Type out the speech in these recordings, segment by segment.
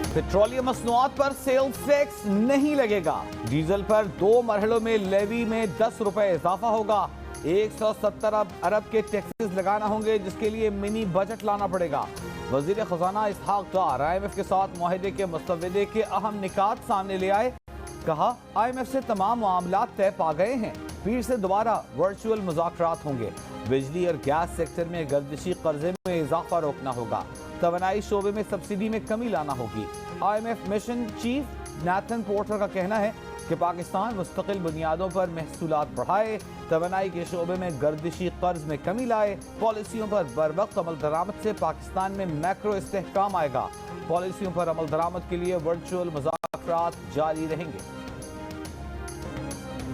Petroleum मसनूआत पर sales tax नहीं लगेगा। डीजल पर 2 मरहलों में लेवी में 10 रुपए इजाफा होगा। 170 अरब के टैक्सेस लगाना होंगे, जिसके लिए मिनी बजट लाना पड़ेगा। वजीर खजाना इसहाक डार IMF के साथ मुआहदे के मसवदे के अहम निकात सामने ले आए। कहा IMF से तमाम मामलात तय पा गए हैं। पीर से दोबारा वर्चुअल मुज़ाकरात होंगे। बिजली और गैस सेक्टर में गर्दिशी कर्जे में इजाफा रोकना होगा। तवानाई शोबे में सब्सिडी में कमी लाना होगी। IMF mission chief Nathan porter का कहना है कि पाकिस्तान मुस्तकिल बुनियादों पर महसूलात बढ़ाए, तवानाई के शोबे में गर्दिशी कर्ज में कमी लाए, पॉलिसियों पर बरवक्त अमल दरामद से पाकिस्तान में मैक्रो इस्तेहकाम आएगा। पॉलिसियों पर अमल दरामद के लिए वर्चुअल मुज़ाकरात जारी रहेंगे।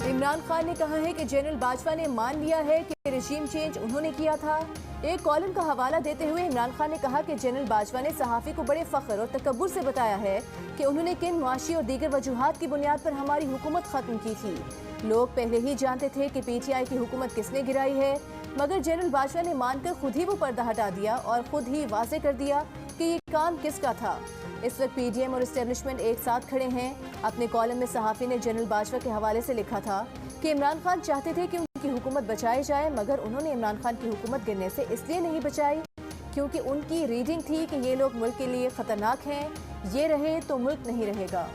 इमरान खान ने कहा है कि जनरल बाजवा ने मान लिया है कि रिजीम चेंज उन्होंने किया था। एक कॉलम का हवाला देते हुए इमरान खान ने कहा कि जनरल बाजवा ने सहाफ़ी को बड़े फ़ख्र और तकब्बुर से बताया है कि उन्होंने किन मुआशी और दीगर वजूहात की बुनियाद पर हमारी हुकूमत ख़त्म की थी। लोग पहले ही जानते थे कि PTI की हुकूमत किसने गिराई है, मगर जनरल बाजवा ने मानकर खुद ही वो पर्दा हटा दिया और खुद ही वाज़े कर दिया कि ये काम किसका था। इस वक्त PDM और इस्टेब्लिशमेंट एक साथ खड़े हैं। अपने कॉलम में सहाफ़ी ने जनरल बाजवा के हवाले से लिखा था कि इमरान खान चाहते थे कि उनकी हुकूमत बचाई जाए, मगर उन्होंने इमरान खान की हुकूमत गिरने से इसलिए नहीं बचाई क्योंकि उनकी रीडिंग थी कि ये लोग मुल्क के लिए ख़तरनाक हैं, ये रहे तो मुल्क नहीं रहेगा।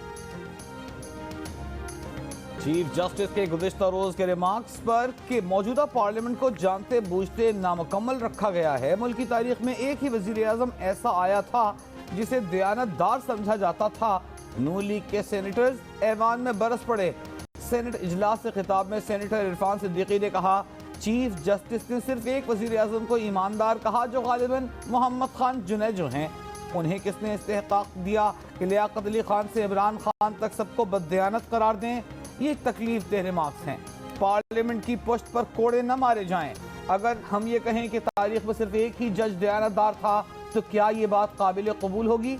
चीफ जस्टिस के गुज़िश्ता रोज के रिमार्क्स पर कि मौजूदा पार्लियामेंट को जानते बूझते नामुकम्मल रखा गया है। मुल्क की तारीख में एक ही वज़ीर आज़म ऐसा आया था जिसे दयानतदार समझा जाता था। नून लीग के सेनेटर्स ऐवान में बरस पड़े। सेनेट इजलास से खिताब में सेनेटर इरफान सिद्दीकी ने कहा, चीफ जस्टिस ने सिर्फ एक वज़ीर आज़म को ईमानदार कहा जो गालिबन मोहम्मद खान जुनैजो हैं। उन्हें किसने इस्तेहकाक दिया कि लियाकत अली खान से इमरान खान तक सबको बददयानत करार दें। ये तकलीफ दे रिमार्क्स हैं। पार्लियामेंट की पुश्त पर कोड़े न मारे जाएं। अगर हम ये कहें कि तारीख में सिर्फ एक ही जज दयानतदार था तो क्या ये बात काबिल कबूल होगी।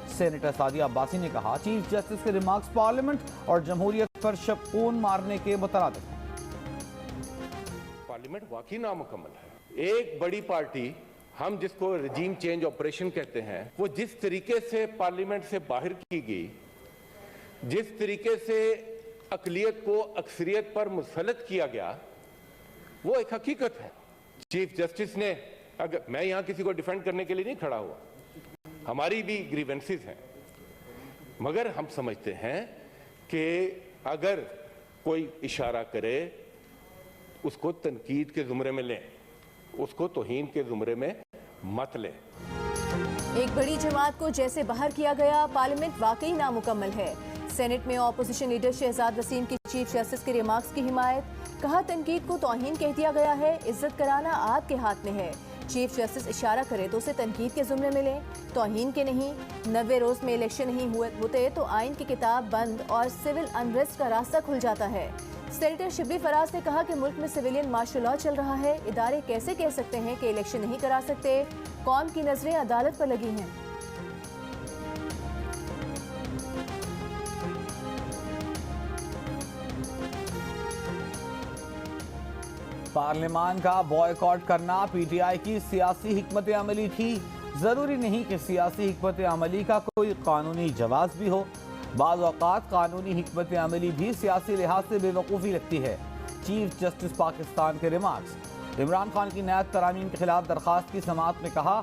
सेनेटर सादिया अब्बासी ने कहा, चीफ जस्टिस के रिमार्क्स पार्लियामेंट और जमहूरियत पर शबकून मारने के मुतरादिफ हैं। पार्लियामेंट वाकई नामुकम्मल है। एक बड़ी पार्टी, हम जिसको रजीम चेंज ऑपरेशन कहते हैं, वो जिस तरीके से पार्लियामेंट से बाहर की गई, जिस तरीके से अकलियत को अक्सरियत पर मुसलत किया गया, वो एक हकीकत है। चीफ जस्टिस ने, अगर मैं यहां किसी को डिफेंड करने के लिए नहीं खड़ा हुआ, हमारी भी ग्रीवेंसेस हैं, मगर हम समझते हैं कि अगर कोई इशारा करे उसको तनकीद के जुमरे में लें, उसको तौहीन के जुमरे में मत लें। एक बड़ी जमात को जैसे बाहर किया गया, पार्लियामेंट वाकई नामुकम्मल है। सेनेट में ऑपोजिशन लीडर शहजाद वसीम की चीफ जस्टिस के रिमार्क्स की हिमायत। कहा, तनकीद को तौहीन कह दिया गया है, इज्जत कराना आपके हाथ में है। चीफ जस्टिस इशारा करे तो उसे तनकीद के जुमरे में लें, तौहीन के नहीं। 90 रोज में इलेक्शन नहीं होते तो आइन की किताब बंद और सिविल अनरेस्ट का रास्ता खुल जाता है। सेनेटर शिबली फराज ने कहा कि मुल्क में सिविलियन मार्शल लॉ चल रहा है, इदारे कैसे कह सकते हैं कि इलेक्शन नहीं करा सकते। कौम की नजरें अदालत पर लगी हैं। पार्लियामान का बॉयकॉट करना PTI की सियासी हिकमत अमली थी। जरूरी नहीं कि सियासी हिकमत अमली का कोई कानूनी जवाब भी हो। बाज़ औक़ात कानूनी हिकमत अमली भी सियासी लिहाज से बेवकूफ़ी लगती है। चीफ जस्टिस पाकिस्तान के रिमार्क्स। इमरान खान की नैब तरामीम के खिलाफ दरख्वास्त की समाअत में कहा,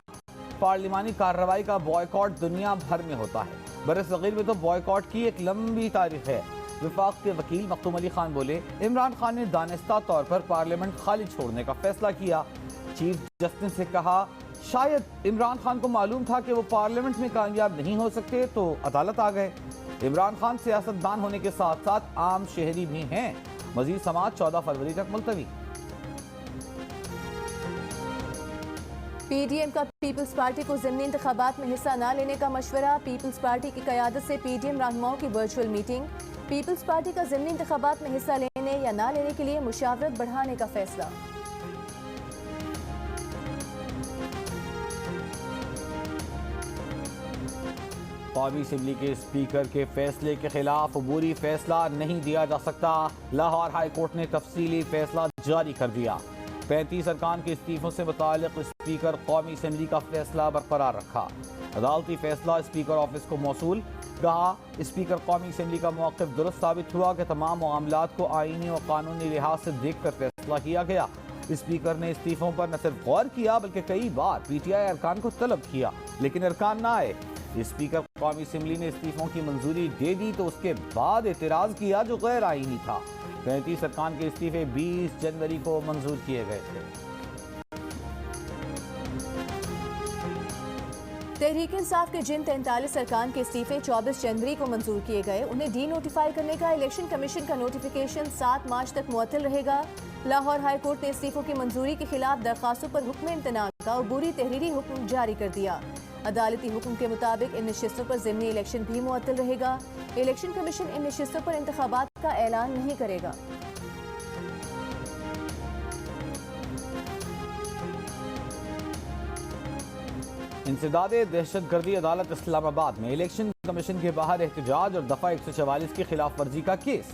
पार्लिमानी कार्रवाई का बॉयकॉट दुनिया भर में होता है। बरसग़ीर में तो बॉयकॉट की एक लंबी तारीख है। विफाक के वकील मखदूम अली खान बोले, इमरान खान ने दानिस्ता तौर पर पार्लियामेंट खाली छोड़ने का फैसला किया। चीफ जस्टिस से कहा, शायद इमरान खान को मालूम था कि वो पार्लियामेंट में कामयाब नहीं हो सकते तो अदालत आ गए। इमरान खान सियासतदान होने के साथ साथ आम शहरी भी हैं। मजीद समाअत 14 फरवरी तक मुलतवी। PDM का पीपल्स पार्टी को ज़िमनी इंतखाबात में हिस्सा न लेने का मशवरा। पीपल्स पार्टी की क़यादत से PDM रहनुमाओं की वर्चुअल मीटिंग। पीपल्स पार्टी का ज़िमनी इंतखाबात में हिस्सा लेने या ना लेने के लिए मुशावरत बढ़ाने का फैसला। कौमी असम्बली के स्पीकर के फैसले के खिलाफ अबूरी फैसला नहीं दिया जा सकता। लाहौर हाई कोर्ट ने तफसीली फैसला जारी कर दिया। 35 अरकान के इस्तीफों से मुताल्लिक स्पीकर कौमी असम्बली का फैसला बरकरार रखा। अदालती फैसला स्पीकर ऑफिस को मौसूल। कहा, स्पीकर कौमी असम्बली का मौक़िफ़ दुरुस्त साबित हुआ कि तमाम मामलात को आईनी और कानूनी लिहाज से देखकर फैसला किया गया। स्पीकर ने इस्तीफों पर न सिर्फ गौर किया बल्कि कई बार PTI अरकान को तलब किया, लेकिन अरकान ना आए। स्पीकर कौमी असम्बली ने इस्तीफों की मंजूरी दे दी तो उसके बाद एतराज़ किया जो गैर आईनी था। 35 अरकान के इस्तीफे 20 जनवरी को मंजूर किए गए थे। तहरीक इंसाफ के जिन 43 अरकान के इस्तीफे 24 जनवरी को मंजूर किए गए, उन्हें डी नोटिफाई करने का इलेक्शन कमीशन का नोटिफिकेशन 7 मार्च तक मुअत्तल रहेगा। लाहौर हाई कोर्ट ने इस्तीफों की मंजूरी के खिलाफ दरखास्तों पर हुक्म इम्तनान का अबूरी तहरीरी हुक्म जारी कर दिया। अदालती हुक्म के मुताबिक इन नशिस्तों पर ज़िमनी इलेक्शन भी मुअत्तल रहेगा। इलेक्शन कमीशन इन नशिस्तों पर इंतखाबात का ऐलान नहीं करेगा। इंसदादे दहशतगर्दी अदालत इस्लामाबाद में इलेक्शन कमीशन के बाहर एहतजाज और दफा 144 की खिलाफ वर्जी का केस।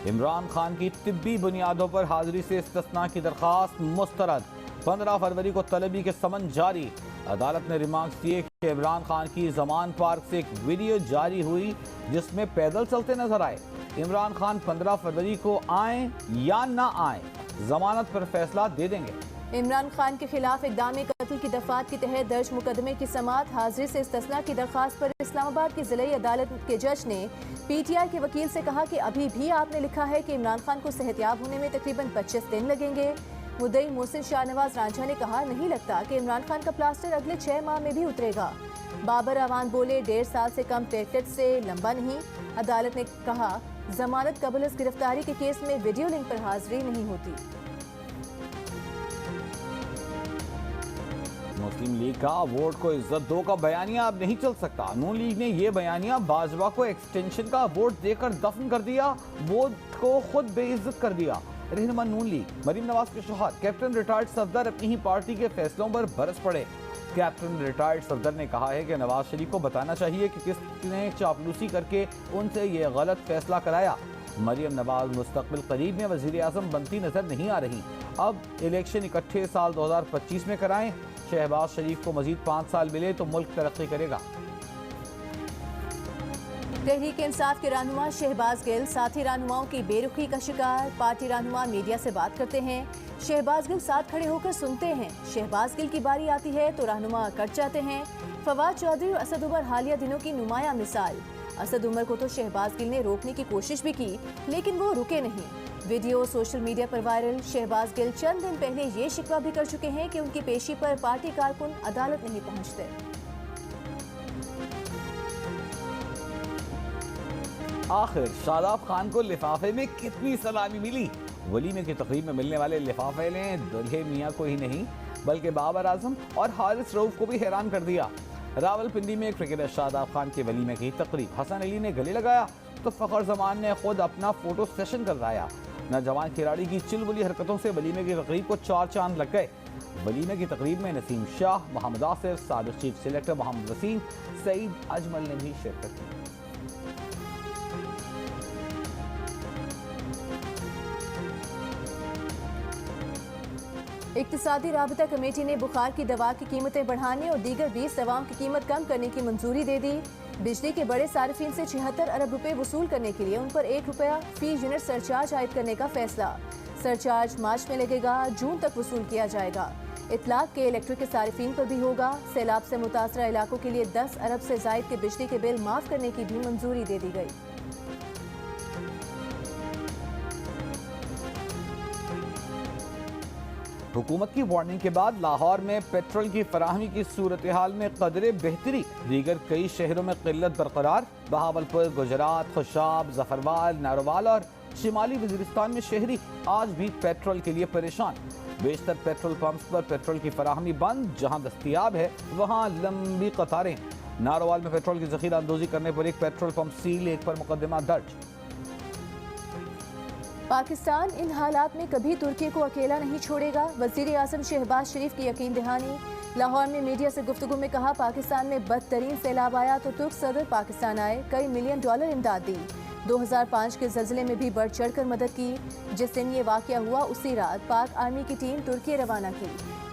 इमरान खान की तिब्बी बुनियादों पर हाजिरी से इस्तिस्ना की दरखास्त मुस्तरद। 15 फरवरी को तलबी के समन जारी। अदालत ने रिमार्क्स दिए कि इमरान खान की जमान पार्क से एक वीडियो जारी हुई जिसमें पैदल चलते नजर आए। इमरान खान 15 फरवरी को आए या ना आए, जमानत पर फैसला दे देंगे। इमरान खान के खिलाफ इक़दाम कत्ल की दफात के तहत दर्ज मुकदमे की समाअत हाजिरी से इस्तिस्ना की दरखास्त पर इस्लामाबाद की ज़िला अदालत के जज ने PTI के वकील से कहा कि अभी भी आपने लिखा है कि इमरान खान को सेहतियाब होने में तकरीबन 25 दिन लगेंगे। मुद्दई मोहसिन शाहनवाज रांझा ने कहा, नहीं लगता कि इमरान खान का प्लास्टर अगले 6 माह में भी उतरेगा। बाबर अवान बोले, 1.5 साल से कम टेकट से लंबा नहीं। अदालत ने कहा, जमानत कबल गिरफ्तारी के केस में वीडियो लिंक पर हाजिरी नहीं होती। मुस्लिम लीग का वोट को इज्जत दो का बयानिया अब नहीं चल सकता। नून लीग ने यह बयानिया भाजपा को एक्सटेंशन का वोट देकर दफन कर दिया, वोट को खुद बेइज्जत कर दिया। रहनुमा नून लीग मरीम नवाज के शौहर कैप्टन रिटायर्ड सफदर अपनी ही पार्टी के फैसलों पर बरस पड़े। कैप्टन रिटायर्ड सफदर ने कहा है कि नवाज शरीफ को बताना चाहिए कि किसने चापलूसी करके उनसे ये गलत फैसला कराया। मरीम नवाज मुस्तकबिल करीब में वजीर आजम बनती नजर नहीं आ रही। अब इलेक्शन इकट्ठे साल 2025 में कराएं। शहबाज शरीफ को मजीद 5 साल मिले तो मुल्क तरक्की करेगा। तहरीक इंसाफ के रहनुमा शहबाज गिल साथी रहनुमाओं की बेरुखी का शिकार। पार्टी रहनुमा मीडिया से बात करते हैं, शहबाज गिल साथ खड़े होकर सुनते हैं। शहबाज गिल की बारी आती है तो रहनुमा कट जाते हैं। फवाद चौधरी और असद उमर हालिया दिनों की नुमाया मिसाल। असद उमर को तो शहबाज गिल ने रोकने की कोशिश भी की, लेकिन वो रुके नहीं। वीडियो सोशल मीडिया पर वायरल। शहबाज गिल चंद दिन पहले ये शिकवा भी कर चुके हैं कि उनकी पेशी पर पार्टी कारकुन अदालत नहीं पहुंचते। आखिर शादाब खान को लिफाफे में कितनी सलामी मिली? वलीमे की तकरीब में मिलने वाले लिफाफे ने दुल्हे मियाँ को ही नहीं बल्कि बाबर आजम और हारिस रऊफ को भी हैरान कर दिया। रावलपिंडी में क्रिकेटर शादाब खान के वलीमे की तकरीब, हसन अली ने गले लगाया तो फखर जमान ने खुद अपना फोटो सेशन करवाया। नौजवान खिलाड़ी की चिलबुली हरकतों से वलीमे की तकरीब को 4 चांद लग गए। वलीमे की तकरीब में नसीम शाह, मोहम्मद आसिफ, साबिक चीफ सिलेक्टर मोहम्मद वसीम, सईद अजमल ने भी शिरकत की। इक्तिसादी राबता कमेटी ने बुखार की दवा की कीमतें बढ़ाने और दीगर 20 दवाओं की कीमत कम करने की मंजूरी दे दी। बिजली के बड़े सार्फिन से 76 अरब रुपए वसूल करने के लिए उन पर 1 रुपया फी यूनिट सरचार्ज आयद करने का फैसला। सरचार्ज मार्च में लगेगा, जून तक वसूल किया जाएगा। इतलाक के इलेक्ट्रिक के सार्फिन पर भी होगा। सैलाब से मुतासरा इलाकों के लिए 10 अरब से जायद के बिजली के बिल माफ करने की भी मंजूरी दे दी गई। हुकूमत की वार्निंग के बाद लाहौर में पेट्रोल की फराहमी की सूरत हाल में कदरे बेहतरी। दीगर कई शहरों में किल्लत बरकरार। बहावलपुर, गुजरात, खुशाब, जफरवाल, नारोवाल और शिमाली वजीरिस्तान में शहरी आज भी पेट्रोल के लिए परेशान। बेशतर पेट्रोल पंप्स पर पेट्रोल की फराहमी बंद। जहां दस्तियाब है वहां लंबी कतारें। नारोवाल में पेट्रोल की जखीरा अंदोजी करने पर एक पेट्रोल पंप सील, 1 पर मुकदमा दर्ज। पाकिस्तान इन हालात में कभी तुर्की को अकेला नहीं छोड़ेगा। वज़ीर आज़म शहबाज शरीफ की यकीन दहानी। लाहौर में मीडिया से गुफ्तगू में कहा, पाकिस्तान में बदतरीन सैलाब आया तो तुर्क सदर पाकिस्तान आए, कई $1 मिलियन इमदाद दी। 2005 के जल्जले में भी बढ़ चढ़कर मदद की। जिस दिन ये वाकया हुआ उसी रात पाक आर्मी की टीम तुर्की रवाना की।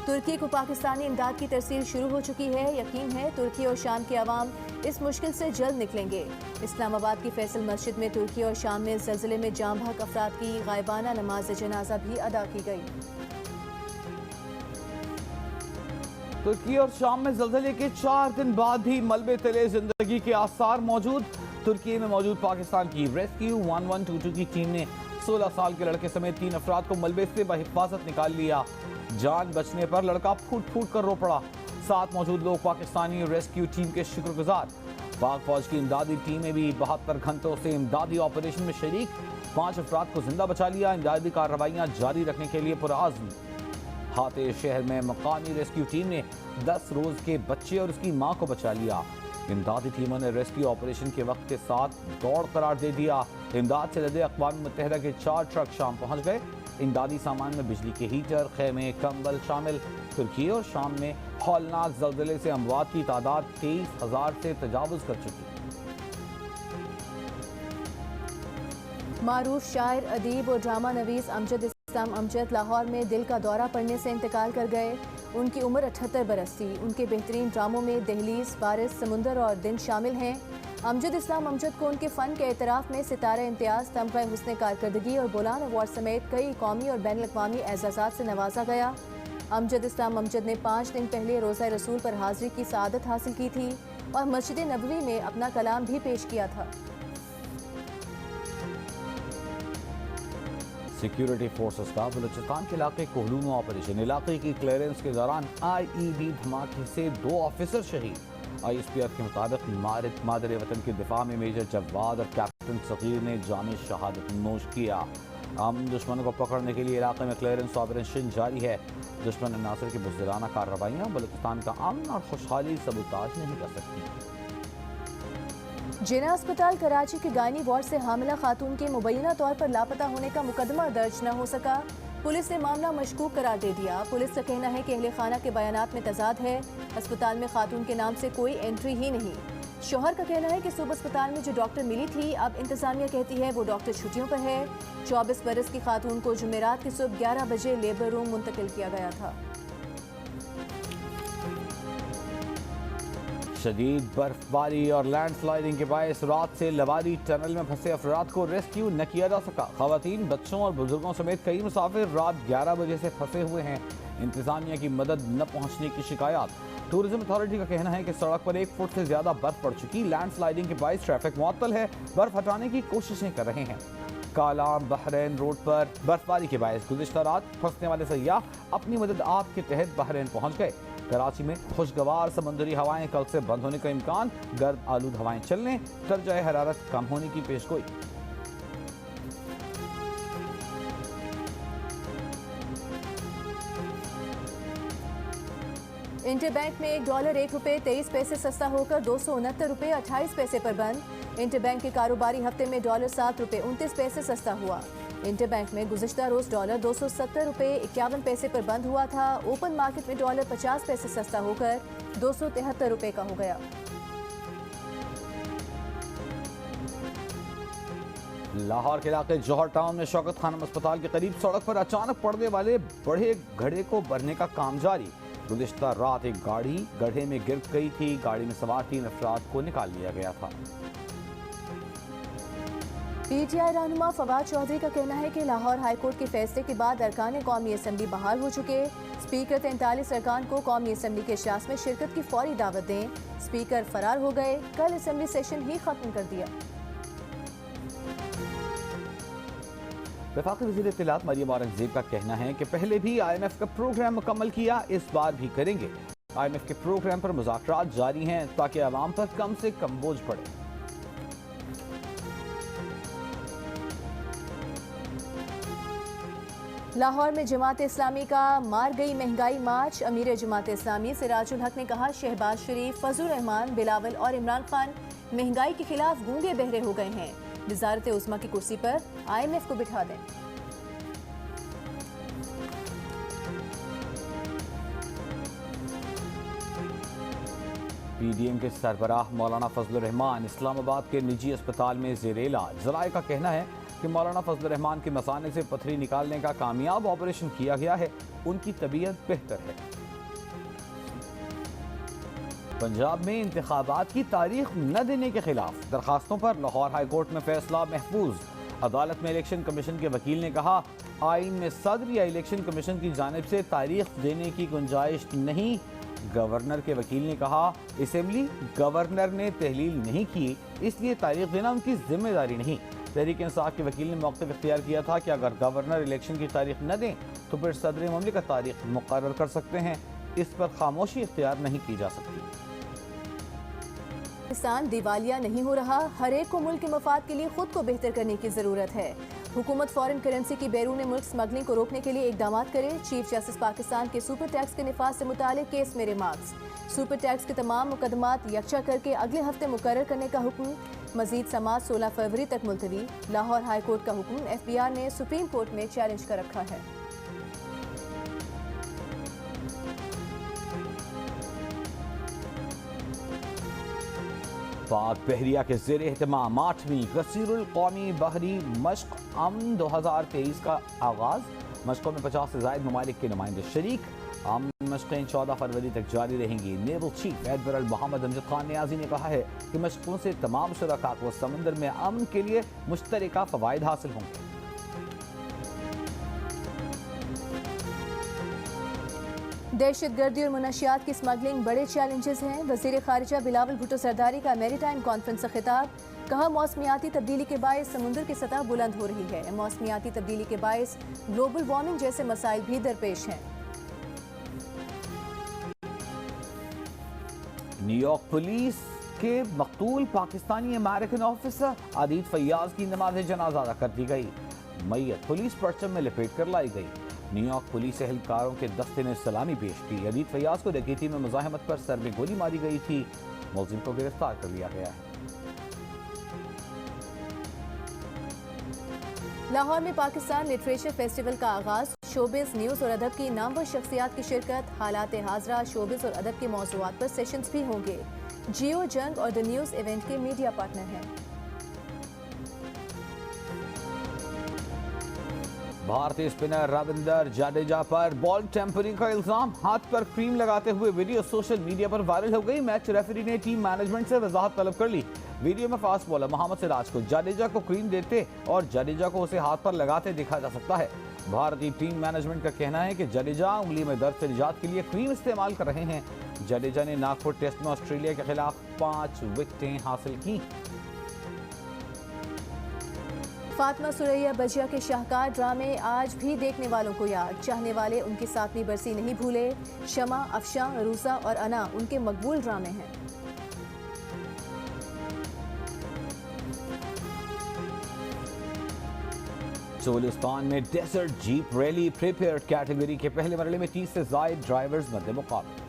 तुर्की को पाकिस्तानी इमदाद की तरसील शुरू हो चुकी है। यकीन है तुर्की और शाम के अवाम इस मुश्किल से जल्द निकलेंगे। इस्लामाबाद की फैसल मस्जिद में तुर्की और शाम में जल्जले में जाम बहक अफराद की गायबाना नमाज जनाजा भी अदा की गई। तुर्की और शाम में जल्जले के 4 दिन बाद भी मलबे तले जिंदगी के आसार मौजूद। तुर्की में मौजूद पाकिस्तान की रेस्क्यू 1122 की टीम ने 16 साल के लड़के समेत 3 अफराद को मलबे से बहिफाजत निकाल लिया। जान बचने पर लड़का फूट फूट कर रो पड़ा। साथ मौजूद लोग पाकिस्तानी रेस्क्यू टीम के शुक्रगुजार। पाक फौज की इमदादी टीमें भी 72 घंटों से इमदादी ऑपरेशन में शरीक। 5 अफराद को जिंदा बचा लिया। इमदादी कार्रवाइयां जारी रखने के लिए पुरआज़्म। हाते शहर में मकामी रेस्क्यू टीम ने 10 रोज के बच्चे और उसकी मां को बचा लिया। इमदादी टीमों ने रेस्क्यू ऑपरेशन के वक्त के साथ दौड़ करार दे दिया। इमदाद से लदे अक़वाम मुत्तहिदा के 4 ट्रक शाम पहुंच गए। इमदादी सामान में बिजली के हीटर, खेमे, कंबल शामिल। तुर्की और शाम में हौलनाक जल्जले से अमवात की तादाद 23,000 से तजावुज कर चुकी। मारूफ शायर, अदीब और ड्रामा नवीस अमजद इस्लाम अमजद लाहौर में दिल का दौरा पड़ने से इंतकाल कर गए। उनकी उम्र 78 बरस थी। उनके बेहतरीन ड्रामों में दहलीज, बारिश, समुंदर और दिन शामिल हैं। अमजद इस्लाम अमजद को उनके फ़न के एतराफ़ में सितारा इम्तियाज़, तमग़ा हुस्न कारकर्दगी और बोलान अवार्ड समेत कई कौमी और बैनुल अक़वामी एज़ाज़ात से नवाजा गया। अमजद इस्लाम अमजद ने 5 दिन पहले रोज़ा रसूल पर हाज़िरी की सआदत हासिल की थी और मस्जिद नबवी में अपना कलाम भी पेश किया था। सिक्योरिटी फोर्सेस का बलूचिस्तान के इलाके कोहलू में ऑपरेशन। इलाके की क्लियरेंस के दौरान IED धमाके से 2 ऑफिसर शहीद। ISPF के मुताबिक मादर वतन के दिफा में मेजर जवाद और कैप्टन सगीर ने जाम शहादत नोश किया। हम दुश्मनों को पकड़ने के लिए इलाके में क्लियरेंस ऑपरेशन जारी है। दुश्मन अनासर की बुज़दिलाना कार्रवाइयाँ बलूचिस्तान का अमन और खुशहाली सबूताज नहीं कर सकती। जिना अस्पताल कराची के गायनी वार्ड से हामिला खातून के मुबैना तौर पर लापता होने का मुकदमा दर्ज न हो सका। पुलिस ने मामला मशकूक करार दे दिया। पुलिस का कहना है कि अहले खाना के बयानात में तजाद है। अस्पताल में खातून के नाम से कोई एंट्री ही नहीं। शोहर का कहना है कि सुबह अस्पताल में जो डॉक्टर मिली थी, अब इंतजामिया कहती है वो डॉक्टर छुट्टियों पर है। 24 बरस की खातून को जुमेरात की सुबह 11 बजे लेबर रूम मुंतकिल किया गया था। शदीद बर्फबारी और लैंडस्लाइडिंग के बायस रात से लवारी टनल में फंसे अफराद को रेस्क्यू न किया जा सका। खवातीन, बच्चों और बुजुर्गों समेत कई मुसाफिर रात 11 बजे से फंसे हुए हैं। इंतजामिया की मदद न पहुंचने की शिकायत। टूरिज्म अथॉरिटी का कहना है कि सड़क पर 1 फुट से ज्यादा बर्फ पड़ चुकी। लैंडस्लाइडिंग के बायस ट्रैफिक मुअत्तल है। बर्फ हटाने की कोशिशें कर रहे हैं। कालाम बहरैन रोड पर बर्फबारी के बायस गुज़िश्ता रात फंसने वाले सयाह अपनी मदद आप के तहत बहरैन पहुंच गए। कराची में खुशगवार समंदरी हवाएं कल से बंद होने का इम्कान। गर्द आलूद हवाएं चलने, दर्जा हरारत कम होने की पेशगोई। इंटरबैंक में $1 ₹1.23 सस्ता होकर 269 रुपये 28 पैसे पर बंद। इंटरबैंक के कारोबारी हफ्ते में $7 ₹29 सस्ता हुआ। इंटरबैंक में गुज़िश्ता रोज डॉलर 270 रुपये 51 पैसे पर बंद हुआ था। ओपन मार्केट में डॉलर 50 पैसे सस्ता होकर 273 रुपये का हो गया। लाहौर के इलाके जौहर टाउन में शौकत खानम अस्पताल के करीब सड़क पर अचानक पड़ने वाले बड़े गड्ढे को भरने का काम जारी। गुज़िश्ता रात एक गाड़ी गड्ढे में गिर गई थी। गाड़ी में सवार 3 अफराद को निकाल लिया गया था। PTI रहनुमा फवाद चौधरी का कहना है कि लाहौर हाईकोर्ट के फैसले के बाद अरकान कौमी असम्बली बहाल हो चुके। स्पीकर 43 अरकान को कौमी असम्बली के इजलास में शिरकत की फौरी दावत दें। स्पीकर फरार हो गए। कल असम्बली सेशन ही खत्म कर दिया। वफाकी वज़ीर इत्तलात मरियम औरंगज़ेब का कहना है कि पहले भी IMF का प्रोग्राम मुकम्मल किया, इस बार भी करेंगे। IMF के प्रोग्राम पर मुज़ाकरात जारी हैं ताकि आवाम पर कम से कम बोझ पड़े। लाहौर में जमात इस्लामी का मार गई महंगाई मार्च। अमीर जमात इस्लामी सिराजुल हक ने कहा, शहबाज शरीफ, फजल रहमान, बिलावल और इमरान खान महंगाई के खिलाफ गूंगे बहरे हो गए हैं। वज़ारत उस्मा की कुर्सी पर IMF को बिठा दें। पीडीएम के सरबराह मौलाना फजलुर रहमान इस्लामाबाद के निजी अस्पताल में ज़ेर इलाज। ज़राए का कहना है कि मौलाना फजलुर रहमान के मसाने से पथरी निकालने का कामयाब ऑपरेशन किया गया है। उनकी तबीयत बेहतर है। पंजाब में इंतखाबात की तारीख न देने के खिलाफ दरखास्तों पर लाहौर हाई कोर्ट में फैसला महफूज। अदालत में इलेक्शन कमीशन के वकील ने कहा, आइन में सदर या इलेक्शन कमीशन की जानिब से तारीख देने की गुंजाइश नहीं। गवर्नर के वकील ने कहा, असेंबली गवर्नर ने तहलील नहीं की, इसलिए तारीख देना उनकी जिम्मेदारी नहीं। तहरीक इंसाफ के वकील ने मौक़िफ़ इख्तियार किया था कि अगर गवर्नर इलेक्शन की तारीख न दें तो फिर सदर ममलिकत तारीख मुकर्रर कर सकते हैं। इस पर खामोशी इख्तियार नहीं की जा सकती। पाकिस्तान दिवालिया नहीं हो रहा, हर एक को मुल्क के मफाद के लिए खुद को बेहतर करने की जरूरत है। हुकूमत फॉरेन करेंसी की बैरून मुल्क स्मगलिंग को रोकने के लिए इकदाम करे। चीफ जस्टिस पाकिस्तान के सुपर टैक्स के निफाज से मुतालिक केस में रिमार्क्स। सुपर टैक्स के तमाम मुकदमात यकजा करके अगले हफ्ते मुकर्रर करने का हुक्म। मजीद समाअत 16 फरवरी तक मुलतवी। लाहौर हाई कोर्ट का हुक्म FBI ने सुप्रीम कोर्ट में चैलेंज कर रखा है। पाक बहरिया के ज़ेर एहतमाम 8वीं कसीरुल कौमी बहरी मश्क अमन 2023 का आगाज़। मश्कों में 50 से ज़ायद ममालिक के नुमाइंदे शरीक। अमन मश्कें 14 फरवरी तक जारी रहेंगी। Naval chief admiral Mohammad Amjad Khan Niazi ने कहा है कि मश्कों से तमाम शुरका को समंदर में अमन के लिए मुश्तरका फ़वाइद हासिल होंगे। दहशतगर्दी और मुनशियात की स्मगलिंग बड़े चैलेंजेस हैं। वज़ीर ख़ारिजा बिलावल भुट्टो सरदारी का मैरीटाइम कॉन्फ्रेंस से खिताब। कहा, मौसमियाती तब्दीली के बायस समुद्र की सतह बुलंद हो रही है। मौसमियाती तब्दीली के बायस ग्लोबल वार्मिंग जैसे मसाइल भी दरपेश हैं। न्यूयॉर्क पुलिस के मकतूल पाकिस्तानी अमेरिकन ऑफिसर आदित फैयाज की नमाज जनाजा अदा कर दी गई। मैयत पुलिस परचम में लपेट कर लाई गई। न्यूयॉर्क पुलिस एहलकारों के दस्ते ने सलामी पेश की। आदित फैयाज को डकैती में मुजाहमत पर सर में गोली मारी गई थी। मुलजिम को गिरफ्तार कर लिया गया है। लाहौर में पाकिस्तान लिटरेचर फेस्टिवल का आगाज। शोबिज़, न्यूज़ और अदब की नामवर शख्सियात की शिरकत। हालात हाजरा, शोबिज़ और अदब के मौज़ूआत पर सेशंस भी होंगे। जियो जंग और द न्यूज़ इवेंट के मीडिया पार्टनर हैं। भारतीय स्पिनर रविंदर जडेजा पर बॉल टेम्परिंग का इल्जाम। हाथ पर क्रीम लगाते हुए वीडियो सोशल मीडिया पर वायरल हो गई। मैच रेफरी ने टीम मैनेजमेंट से वजाहत तलब कर ली। वीडियो में फास्ट बॉलर मोहम्मद सिराज को जडेजा को क्रीम देते और जडेजा को उसे हाथ पर लगाते देखा जा सकता है। भारतीय टीम मैनेजमेंट का कहना है कि जडेजा उंगली में दर्द से निजात के लिए क्रीम इस्तेमाल कर रहे हैं। जडेजा ने नागपुर टेस्ट में ऑस्ट्रेलिया के खिलाफ 5 विकेटें हासिल की। फातिमा सुरैया बजिया के शाहकार ड्रामे आज भी देखने वालों को याद। चाहने वाले उनकी 7वीं बरसी नहीं भूले। शमा, अफशा, रूसा और अना उनके मकबूल ड्रामे हैं। चोलिस्तान में desert jeep rally prepared category के पहले मरहले में 30 से ज्यादा ड्राइवर्स मध्य मुकाबले।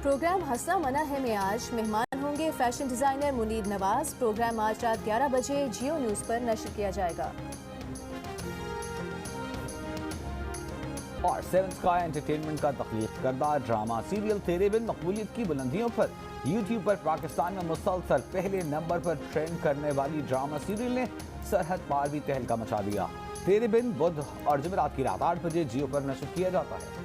प्रोग्राम हंसना मना है में आज मेहमान होंगे fashion designer Munir Nawaz. Programme आज रात 11 बजे जियो न्यूज़ पर नश्र किया जाएगा। और 7 स्काई एंटरटेनमेंट का तख्लीक करदा ड्रामा सीरियल तेरे बिन मकबूलियत की बुलंदियों पर यूट्यूब पर पाकिस्तान में मुसलसल पहले नंबर पर ट्रेंड करने वाली ड्रामा सीरियल ने सरहद पार भी तहलका मचा दिया। तेरे बिन बुध और जुमेरात की रात 8 बजे जियो पर नश्र किया जाता है।